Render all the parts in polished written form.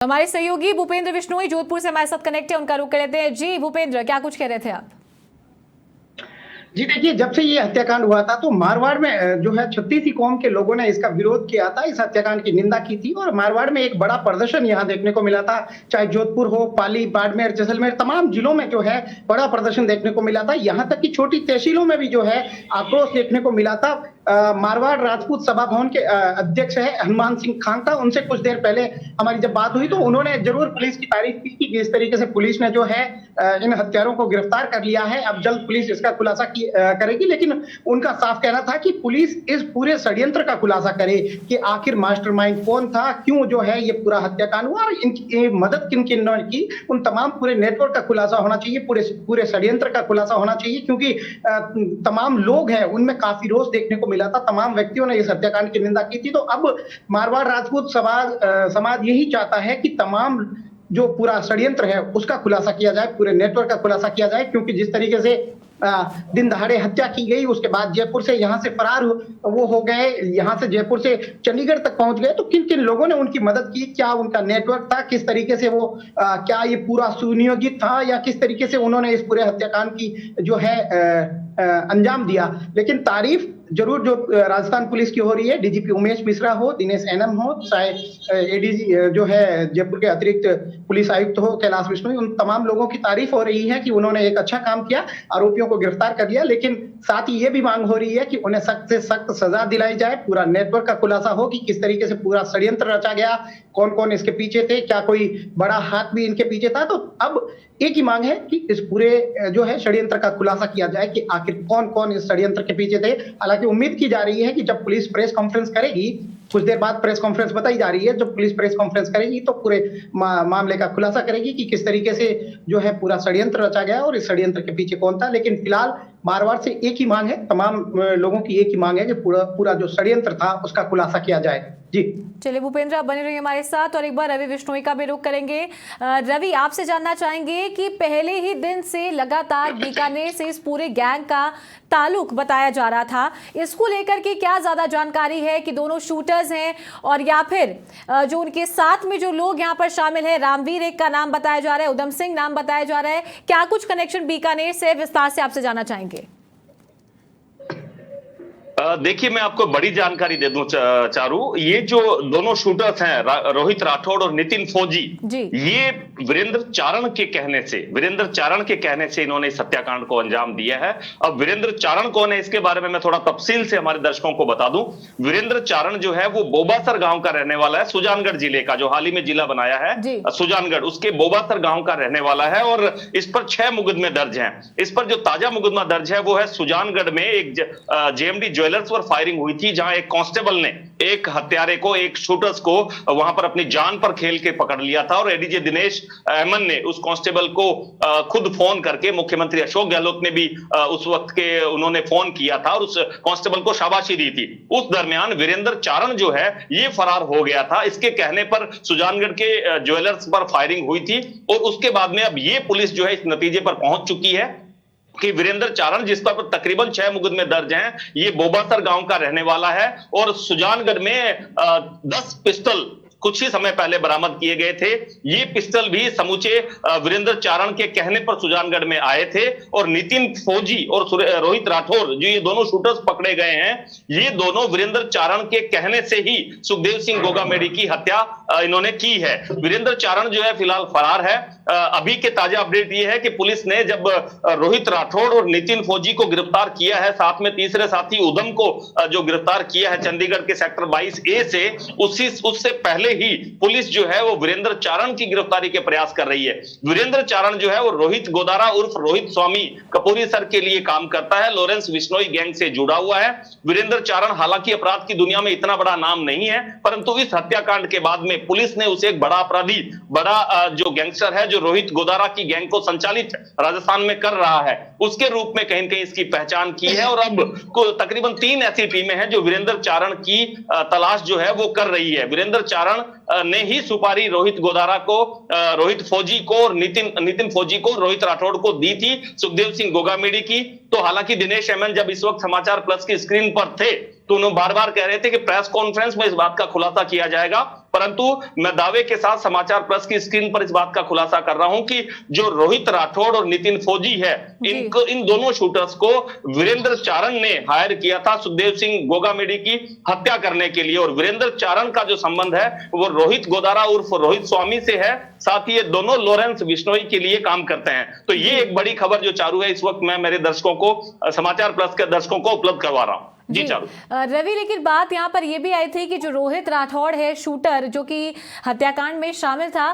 हमारे सहयोगी भूपेंद्र बिश्नोई जोधपुर से हमारे साथ कनेक्ट है, उनका रुख कर लेते हैं। जी भूपेंद्र, क्या कुछ कह रहे थे आप? जी देखिए, जब से ये हत्याकांड हुआ था तो मारवाड़ में जो है 36 कौम के लोगों ने इसका विरोध किया था, इस हत्याकांड की निंदा की थी और मारवाड़ में एक बड़ा प्रदर्शन यहाँ देखने को मिला था। चाहे जोधपुर हो, पाली, बाड़मेर, जैसलमेर, तमाम जिलों में जो है बड़ा प्रदर्शन देखने को मिला था। यहाँ तक कि छोटी तहसीलों में भी जो है आक्रोश देखने को मिला था। मारवाड़ राजपूत सभा भवन के अध्यक्ष है हनुमान सिंह खांगटा, उनसे कुछ देर पहले हमारी जब बात हुई तो उन्होंने जरूर पुलिस की तारीफ की कि जिस तरीके से पुलिस ने जो है इन हत्यारों को गिरफ्तार कर लिया है। अब जल्द पुलिस इसका खुलासा करेगी, लेकिन उनका साफ कहना था कि पुलिस इस पूरे षड्यंत्र का खुलासा करे कि आखिर मास्टरमाइंड कौन था, क्यों जो है ये पूरा हत्याकांड हुआ और इनकी मदद किन किन ने की। उन तमाम पूरे नेटवर्क का खुलासा होना चाहिए, पूरे षड्यंत्र का खुलासा होना चाहिए, क्योंकि तमाम लोग हैं उनमें काफी रोष देखने को मिला था। तमाम व्यक्तियों ने इस हत्याकांड की निंदा की थी। तो अब मारवाड़ राजपूत समाज यही चाहता है कि तमाम जो पूरा षड्यंत्र है उसका खुलासा किया जाए, पूरे नेटवर्क का खुलासा किया जाए, क्योंकि जिस तरीके से दिन दहाड़े हत्या की गई, उसके बाद जयपुर से यहाँ से फरार वो हो गए, यहाँ से जयपुर से चंडीगढ़ तक पहुंच गए। तो किन किन लोगों ने उनकी मदद की, क्या उनका नेटवर्क था, किस तरीके से वो क्या ये पूरा सुनियोजित था या किस तरीके से उन्होंने इस पूरे हत्याकांड की जो है अंजाम दिया। लेकिन तारीफ जरूर जो राजस्थान पुलिस की हो रही है, डीजीपी उमेश मिश्रा हो, दिनेश एनएम हो, चाहे एडीजी जो है जयपुर के अतिरिक्त पुलिस आयुक्त हो कैलाश विश्नोई, उन तमाम लोगों की तारीफ हो रही है कि उन्होंने एक अच्छा काम किया, आरोपियों को गिरफ्तार कर लिया। लेकिन साथ ही ये भी मांग हो रही है कि उन्हें सख्त से सख्त सजा दिलाई जाए, पूरा नेटवर्क का खुलासा हो कि किस तरीके से पूरा षड्यंत्र रचा गया, कौन कौन इसके पीछे थे, क्या कोई बड़ा हाथ भी इनके पीछे था। तो अब एक ही मांग है कि इस पूरे जो है षड्यंत्र का खुलासा किया जाए कि आखिर कौन कौन इस षड्यंत्र के पीछे थे। हालांकि उम्मीद की जा रही है कि जब पुलिस प्रेस कॉन्फ्रेंस करेगी, कुछ देर बाद प्रेस कॉन्फ्रेंस बताई जा रही है, जब पुलिस प्रेस कॉन्फ्रेंस करेगी तो पूरे मामले का खुलासा करेगी कि किस तरीके से जो है पूरा षड्यंत्र रचा गया और इस षड्यंत्र के पीछे कौन था। लेकिन फिलहाल मारवाड़ से एक ही मांग है, तमाम लोगों की एक ही मांग है कि पूरा जो षड्यंत्र था उसका खुलासा किया जाए। जी चलिए भूपेंद्र, आप बने रहिए हमारे साथ और एक बार रवि बिश्नोई का भी रुख करेंगे। रवि, आपसे जानना चाहेंगे कि पहले ही दिन से लगातार बीकानेर से इस पूरे गैंग का ताल्लुक बताया जा रहा था, इसको लेकर के क्या ज्यादा जानकारी है कि दोनों शूटर्स हैं और या फिर जो उनके साथ में जो लोग यहाँ पर शामिल हैं, रामवीर एक का नाम बताया जा रहा है, उधम सिंह नाम बताया जा रहा है, क्या कुछ कनेक्शन बीकानेर से विस्तार से आपसे जानना चाहेंगे? देखिए, मैं आपको बड़ी जानकारी दे दूं चारू, ये जो दोनों शूटर्स हैं रोहित राठौड़ और नितिन फौजी, ये वीरेंद्र चारण के कहने से इन्होंने इस हत्याकांड को अंजाम दिया है। अब वीरेंद्र चारण कौन है, इसके बारे में मैं थोड़ा तफसील से हमारे दर्शकों को बता दूं। वीरेंद्र चारण जो है वो बोबासर गांव का रहने वाला है, सुजानगढ़ जिले का, जो हाल ही में जिला बनाया है सुजानगढ़, उसके बोबासर गांव का रहने वाला है और इस पर 6 मुकदमे दर्ज हैं। इस पर जो ताजा मुकदमा दर्ज है वो है सुजानगढ़ में एक जेएमडी ज्वेलर्स पर फायरिंग हुई थी, जहां एक कांस्टेबल ने एक हत्यारे को, एक शूटर्स को वहां पर अपनी जान पर खेल के पकड़ लिया था और एडीजे दिनेश अहमद ने उस कांस्टेबल को खुद फोन करके, मुख्यमंत्री अशोक गहलोत ने भी उस वक्त के उन्होंने फोन किया था और उस कांस्टेबल को शाबाशी दी थी। उस दरमियान वीरेंद्र चारण जो है ये फरार हो गया था। इसके कहने पर सुजानगढ़ के ज्वेलर्स पर फायरिंग हुई थी और उसके बाद में अब ये पुलिस जो है इस नतीजे पर पहुंच चुकी है कि वीरेंद्र चारण, जिस पर तकरीबन 6 मुकदमे दर्ज हैं, ये बोबासर गांव का रहने वाला है और सुजानगढ़ में 10 पिस्टल कुछ ही समय पहले बरामद किए गए थे। ये पिस्टल भी समूचे वीरेंद्र चारण के कहने पर सुजानगढ़ में आए थे और नितिन फौजी और रोहित राठौर, जो ये दोनों शूटर्स पकड़े गए हैं, ये दोनों वीरेंद्र चारण के कहने से ही सुखदेव सिंह गोगामेडी की हत्या इन्होंने की है। वीरेंद्र चारण जो है फिलहाल फरार है। अभी के ताजा अपडेट ये है कि पुलिस ने जब रोहित राठौड़ और नितिन फौजी को गिरफ्तार किया है, साथ में तीसरे साथी उधम को जो गिरफ्तार किया है चंडीगढ़ के सेक्टर 22A से, उससे पहले ही पुलिस जो है वो वीरेंद्र चारण की गिरफ्तारी के प्रयास कर रही है। वीरेंद्र चारण जो है वो रोहित गोदारा उर्फ रोहित स्वामी कपूरी सर के लिए काम करता है, लॉरेंस बिश्नोई गैंग से जुड़ा हुआ है। वीरेंद्र चारण हालांकि अपराध की दुनिया में इतना बड़ा नाम नहीं है, परंतु इस हत्याकांड के बाद में पुलिस ने उसे एक बड़ा अपराधी, बड़ा जो गैंगस्टर है, जो रोहित गोदारा की गैंग को संचालित राजस्थान में कर रहा है, उसके रूप में कहीं न कहीं इसकी पहचान की है। और अब तकरीबन 3 ऐसी टीमें हैं जो वीरेंद्र चारण की तलाश जो है वो कर रही है। वीरेंद्र चारण ने ही सुपारी रोहित गोदारा को, रोहित फौजी को और नितिन फौजी को, रोहित राठौड़ को दी थी, सुखदेव सिंह गोगामेडी की। तो हालांकि दिनेश एमएन जब इस वक्त समाचार प्लस की स्क्रीन पर थे तो उन्होंने बार बार कह रहे थे कि प्रेस कॉन्फ्रेंस में इस बात का खुलासा किया जाएगा परंतु मैं दावे के साथ समाचार प्लस की स्क्रीन पर इस बात का खुलासा कर रहा हूं कि जो रोहित राठौड़ और नितिन फौजी है, इन दोनों शूटर्स को वीरेंद्र चारण ने हायर किया था सुखदेव सिंह गोगामेडी की हत्या करने के लिए। और वीरेंद्र चारण का जो संबंध है वो रोहित गोदारा उर्फ रोहित स्वामी से है, साथ ही ये दोनों लॉरेंस बिश्नोई के लिए काम करते हैं। तो ये एक बड़ी खबर जो चारू है इस वक्त मैं मेरे दर्शकों को, समाचार प्लस के दर्शकों को उपलब्ध करवा रहा हूं। जी चारू। रवि, लेकिन बात यहाँ पर यह भी आई थी कि जो रोहित राठौड़ है शूटर जो कि हत्याकांड में शामिल था,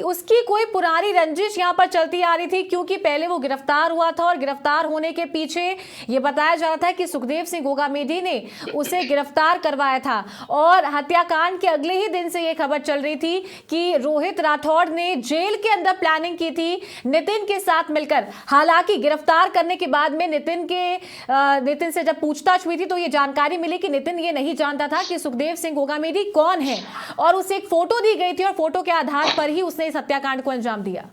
उसकी कोई पुरानी रंजिश यहाँ पर चलती आ रही थी, क्योंकि पहले वो गिरफ्तार हुआ था और गिरफ्तार होने के पीछे ये बताया जा रहा था कि सुखदेव सिंह गोगामेडी ने उसे गिरफ्तार करवाया था। और हत्याकांड के अगले ही दिन से ये खबर चल रही थी कि रोहित राठौड़ ने जेल के अंदर प्लानिंग की थी नितिन के साथ मिलकर। हालांकि गिरफ्तार करने के बाद में नितिन से जब पूछताछ हुई थी तो ये जानकारी मिली कि नितिन ये नहीं जानता था कि सुखदेव सिंह गोगामेडी कौन है, और उसे एक फोटो दी गई थी और फोटो के आधार पर ही उसने इस हत्याकांड को अंजाम दिया।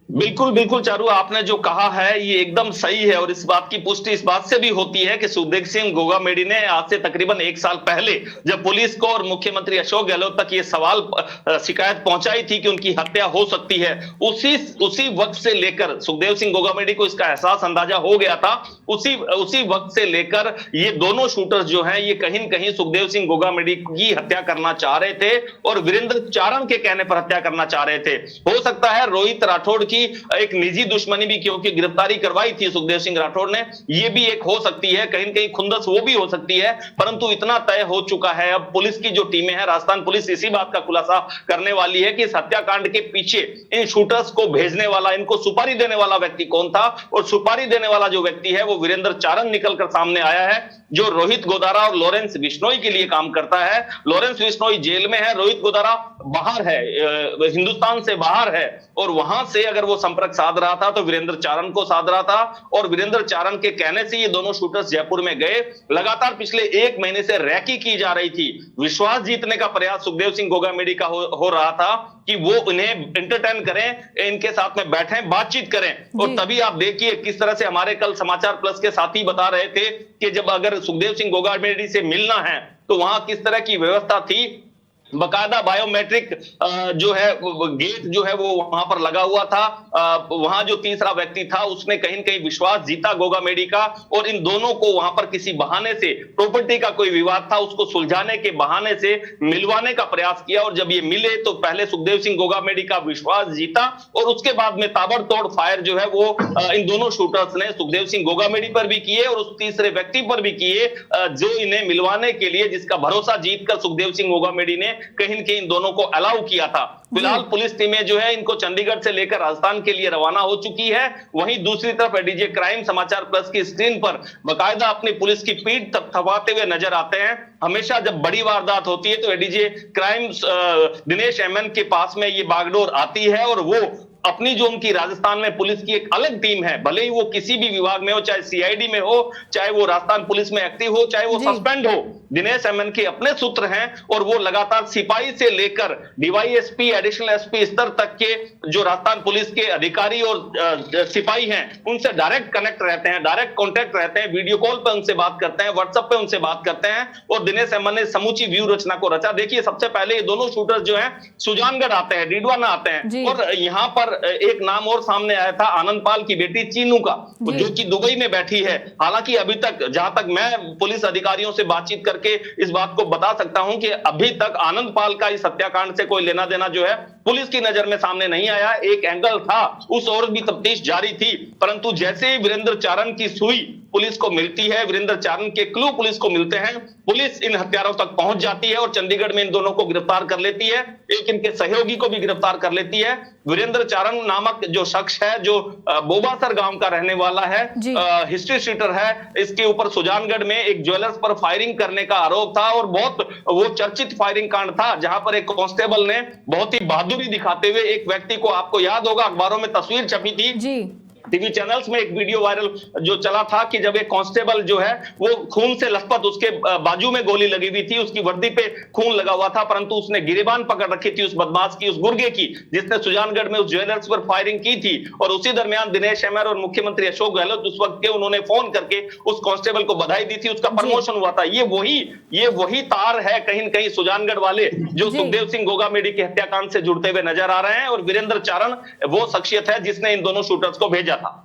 बिल्कुल बिल्कुल चारू, आपने जो कहा है ये एकदम सही है और इस बात की पुष्टि इस बात से भी होती है कि सुखदेव सिंह गोगामेडी ने आज से तकरीबन 1 साल पहले जब पुलिस को और मुख्यमंत्री अशोक गहलोत तक ये शिकायत पहुंचाई थी कि उनकी हत्या हो सकती है, उसी वक्त से लेकर सुखदेव सिंह गोगामेडी को इसका एहसास अंदाजा हो गया था। उसी वक्त से लेकर ये दोनों शूटर्स जो हैं ये कहीं न कहीं सुखदेव सिंह गोगामेडी की हत्या करना चाह रहे थे और वीरेंद्र चारण के कहने पर हत्या करना चाह रहे थे। हो सकता है रोहित राठौड़ की एक निजी दुश्मनी भी, क्योंकि गिरफ्तारी करवाई थी सुखदेव सिंह राठौड़ ने, ये भी एक हो सकती है, कहीं न कहीं खुंदस वो भी हो सकती है। परंतु इतना तय हो चुका है, अब पुलिस की जो टीमें हैं, राजस्थान पुलिस इसी बात का खुलासा करने वाली है कि इस हत्याकांड के पीछे इन शूटर्स को भेजने वाला, इनको सुपारी देने वाला व्यक्ति कौन था। और सुपारी देने वाला जो व्यक्ति है वो वीरेंद्र चारण निकलकर सामने आया है, जो रोहित गोदारा और लॉरेंस बिश्नोई के लिए काम करता है। लॉरेंस बिश्नोई जेल में है, रोहित गोदारा बाहर है, हिंदुस्तान से बाहर है, और वहां से अगर वो संपर्क साध रहा था तो वीरेंद्र चारण को साध रहा था। और वीरेंद्र चारण के कहने से ये दोनों शूटर्स जयपुर में गए। लगातार पिछले 1 महीने से रैकी की जा रही थी, विश्वास जीतने का प्रयास सुखदेव सिंह गोगामेडी का हो रहा था कि वो इन्हें एंटरटेन करें, इनके साथ में बैठें, बातचीत करें। और तभी आप देखिए किस तरह से हमारे कल समाचार प्लस के साथी बता रहे थे कि जब अगर सुखदेव सिंह गोगामेडी से मिलना है तो वहां किस तरह की व्यवस्था थी। बकायदा बायोमेट्रिक जो है गेट जो है वो वहां पर लगा हुआ था। वहां जो तीसरा व्यक्ति था उसने कहीं न कहीं विश्वास जीता गोगामेडी का, और इन दोनों को वहां पर किसी बहाने से, प्रॉपर्टी का कोई विवाद था उसको सुलझाने के बहाने से मिलवाने का प्रयास किया। और जब ये मिले तो पहले सुखदेव सिंह गोगामेडी का विश्वास जीता और उसके बाद में ताबड़तोड़ फायर जो है वो इन दोनों शूटर्स ने सुखदेव सिंह गोगामेडी पर भी किए और उस तीसरे व्यक्ति पर भी किए, जो इन्हें मिलवाने के लिए, जिसका भरोसा जीतकर सुखदेव सिंह गोगामेडी ने कहीं न कहीं इन दोनों को अलाउ किया था। फिलहाल पुलिस टीमें जो है इनको चंडीगढ़ से लेकर राजस्थान के लिए रवाना हो चुकी है। वहीं दूसरी तरफ एडीजे क्राइम समाचार प्लस की स्क्रीन पर बाकायदा अपनी पुलिस की पीठ थपथपाते हुए नजर आते हैं। हमेशा जब बड़ी वारदात होती है तो एडीजे क्राइम दिनेश एमएन के पास में ये बागडोर आती है और वो अपनी जो उनकी राजस्थान में पुलिस की एक अलग टीम है, भले ही वो किसी भी विभाग में हो, चाहे सीआईडी में हो, चाहे वो राजस्थान पुलिस में एक्टिव हो, चाहे वो सस्पेंड हो, दिनेश एमएन के अपने सूत्र हैं और वो लगातार सिपाही से लेकर डीवाईएसपी, एडिशनल एसपी स्तर तक के जो राजस्थान पुलिस के अधिकारी और सिपाही हैं उनसे डायरेक्ट कनेक्ट रहते हैं, डायरेक्ट कॉन्टेक्ट रहते हैं, वीडियो कॉल पे उनसे बात करते हैं, व्हाट्सएप पे उनसे बात करते हैं। और दिनेश एमएन ने समूची व्यू रचना को रचा। देखिए सबसे पहले ये दोनों शूटर्स जो हैं सुजानगढ़ आते हैं, डीडवाना आते हैं, और यहाँ पर एक नाम और सामने आया था आनंदपाल की बेटी चीनू का, जो कि दुबई में बैठी है। हालांकि अभी तक, जहां तक मैं पुलिस अधिकारियों से बातचीत करके इस बात को बता सकता हूं कि अभी तक आनंदपाल का इस हत्याकांड से कोई लेना देना जो है पुलिस की नजर में सामने नहीं आया। एक एंगल था, उस ओर भी तफ्तीश जारी थी, परंतु जैसे ही वीरेंद्र चारण की सुई पुलिस को मिलती है, वीरेंद्र चारण के क्लू पुलिस को मिलते हैं, पुलिस इन हत्यारों तक पहुंच जाती है और चंडीगढ़ में इन दोनों को गिरफ्तार कर लेती है। एक इनके सहयोगी को भी गिरफ्तार कर लेती है। वीरेंद्र चारण नामक जो शख्स है, जो बोबासर गांव का रहने वाला है, हिस्ट्री शीटर है, इसके ऊपर सुजानगढ़ में एक ज्वेलर्स पर फायरिंग करने का आरोप था और बहुत वो चर्चित फायरिंग कांड था, जहां पर एक कांस्टेबल ने बहुत ही बहादुरी दिखाते हुए एक व्यक्ति को, आपको याद होगा अखबारों में तस्वीर छपी थी, टीवी चैनल्स में एक वीडियो वायरल जो चला था कि जब एक कांस्टेबल जो है वो खून से लथपथ, उसके बाजू में गोली लगी हुई थी, उसकी वर्दी पे खून लगा हुआ था, परंतु उसने गिरेबान पकड़ रखी थी उस बदमाश की, उस गुर्गे की, जिसने सुजानगढ़ में उस ज्वेलर्स पर फायरिंग की थी। और उसी दरमियान दिनेश एमआर और मुख्यमंत्री अशोक गहलोत उस वक्त के उन्होंने फोन करके उस कांस्टेबल को बधाई दी थी, उसका प्रमोशन हुआ था। ये वही तार है कहीं न कहीं सुजानगढ़ वाले जो सुखदेव सिंह गोगामेडी के हत्याकांड से जुड़ते हुए नजर आ रहे हैं। और वीरेंद्र चारण वो शख्सियत है जिसने इन दोनों शूटर्स को भेजा था।